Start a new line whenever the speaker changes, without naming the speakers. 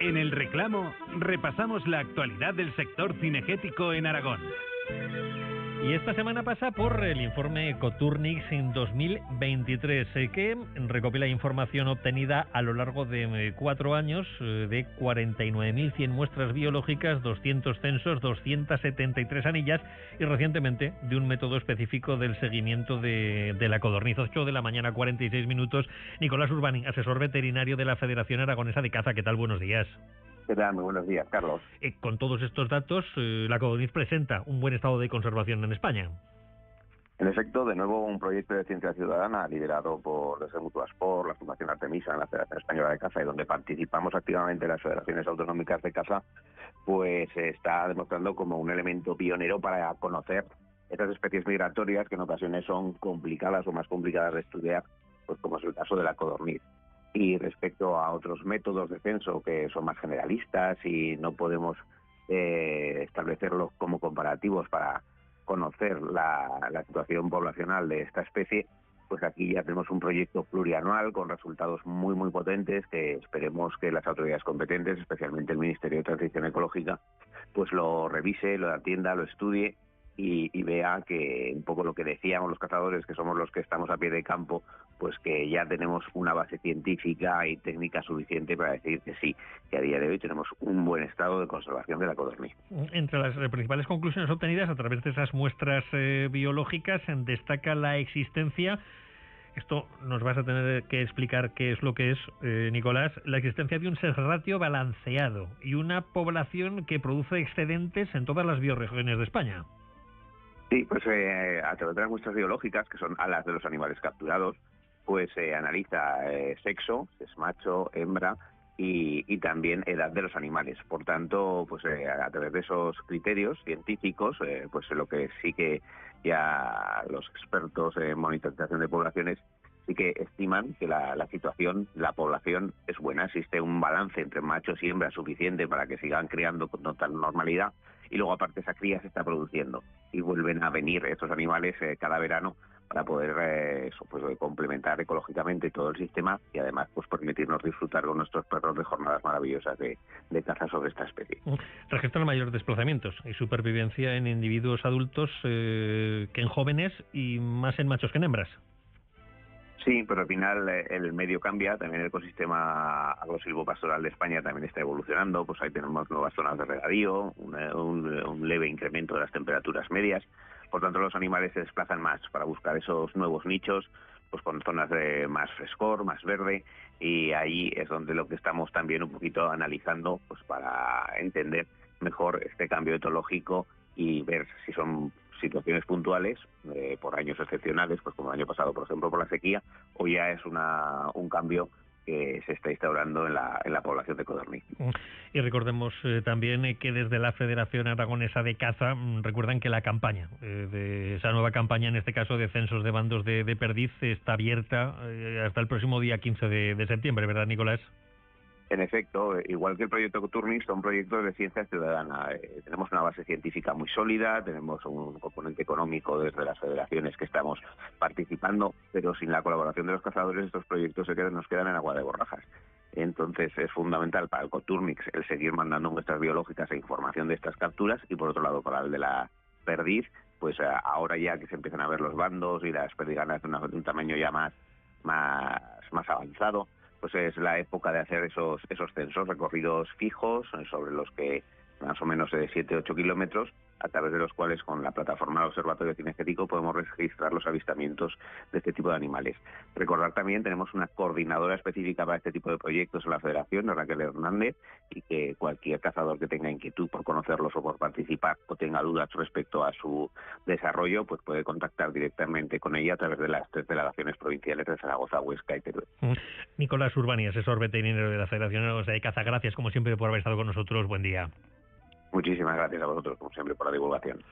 En El Reclamo repasamos la actualidad del sector cinegético en Aragón.
Y esta semana pasa por el informe Ecoturnix en 2023, que recopila información obtenida a lo largo de 4 años de 49.100 muestras biológicas, 200 censos, 273 anillas y recientemente de un método específico del seguimiento de la codorniz. 8 de la mañana, 46 minutos. Nicolás Urbani, asesor veterinario de la Federación Aragonesa de Caza. ¿Qué tal? Buenos días.
¿Qué tal? Muy buenos días, Carlos.
Con todos estos datos, la codorniz presenta un buen estado de conservación en España.
En efecto, de nuevo un proyecto de ciencia ciudadana liderado por desde Mutuasport, la Fundación Artemisa, la Federación Española de Caza, y donde participamos activamente las federaciones autonómicas de caza, pues se está demostrando como un elemento pionero para conocer estas especies migratorias que en ocasiones son complicadas o más complicadas de estudiar, pues como es el caso de la codorniz. Y respecto a otros métodos de censo que son más generalistas y no podemos establecerlos como comparativos para conocer la situación poblacional de esta especie, pues aquí ya tenemos un proyecto plurianual con resultados muy muy potentes que esperemos que las autoridades competentes, especialmente el Ministerio de Transición Ecológica, pues lo revise, lo atienda, lo estudie y vea que un poco lo que decíamos los cazadores, que somos los que estamos a pie de campo, pues que ya tenemos una base científica y técnica suficiente para decir que sí, que a día de hoy tenemos un buen estado de conservación de la codorniz.
Entre las principales conclusiones obtenidas a través de esas muestras biológicas destaca la existencia, esto nos vas a tener que explicar qué es lo que es, Nicolás, la existencia de un ratio balanceado y una población que produce excedentes en todas las bioregiones de España.
Sí, pues a través de las muestras biológicas, que son alas de los animales capturados, pues se analiza sexo, si es macho, hembra, y también edad de los animales. Por tanto, pues a través de esos criterios científicos, pues lo que sí que ya los expertos en monitorización de poblaciones sí que estiman que la situación, la población es buena, existe un balance entre machos y hembras suficiente para que sigan criando con total normalidad, y luego aparte esa cría se está produciendo y vuelven a venir estos animales cada verano para poder complementar ecológicamente todo el sistema y además pues permitirnos disfrutar con nuestros perros de jornadas maravillosas de caza sobre esta especie.
Registran mayores desplazamientos y supervivencia en individuos adultos que en jóvenes y más en machos que en hembras.
Sí, pero al final el medio cambia, también el ecosistema agrosilvopastoral de España también está evolucionando, pues ahí tenemos nuevas zonas de regadío, un leve incremento de las temperaturas medias, por tanto los animales se desplazan más para buscar esos nuevos nichos, pues con zonas de más frescor, más verde, y ahí es donde lo que estamos también un poquito analizando, pues para entender mejor este cambio etológico y ver si son situaciones puntuales por años excepcionales, pues como el año pasado, por ejemplo, por la sequía, o ya es un cambio que se está instaurando en la población de codorniz.
Y recordemos también que desde la Federación Aragonesa de Caza recuerdan que la campaña, de esa nueva campaña, en este caso de censos de bandos de perdiz, está abierta hasta el próximo día 15 de septiembre, ¿verdad, Nicolás?
En efecto, igual que el proyecto Ecoturnix, son proyectos de ciencia ciudadana. Tenemos una base científica muy sólida, tenemos un componente económico desde las federaciones que estamos participando, pero sin la colaboración de los cazadores estos proyectos nos quedan en agua de borrajas. Entonces es fundamental para el Ecoturnix el seguir mandando muestras biológicas e información de estas capturas, y por otro lado para el de la perdiz, pues ahora ya que se empiezan a ver los bandos y las perdiganas de un tamaño ya más avanzado, pues es la época de hacer esos censos, recorridos fijos sobre los que más o menos de 7-8 kilómetros, a través de los cuales con la plataforma del Observatorio Cinegético podemos registrar los avistamientos de este tipo de animales. Recordar también, tenemos una coordinadora específica para este tipo de proyectos en la Federación, Raquel Hernández, y que cualquier cazador que tenga inquietud por conocerlos o por participar o tenga dudas respecto a su desarrollo, pues puede contactar directamente con ella a través de las 3 delegaciones provinciales de Zaragoza, Huesca y Teruel.
Nicolás Urbani, asesor veterinario de la Federación Aragonesa de Caza, gracias como siempre por haber estado con nosotros. Buen día.
Muchísimas gracias a vosotros, como siempre, por la divulgación.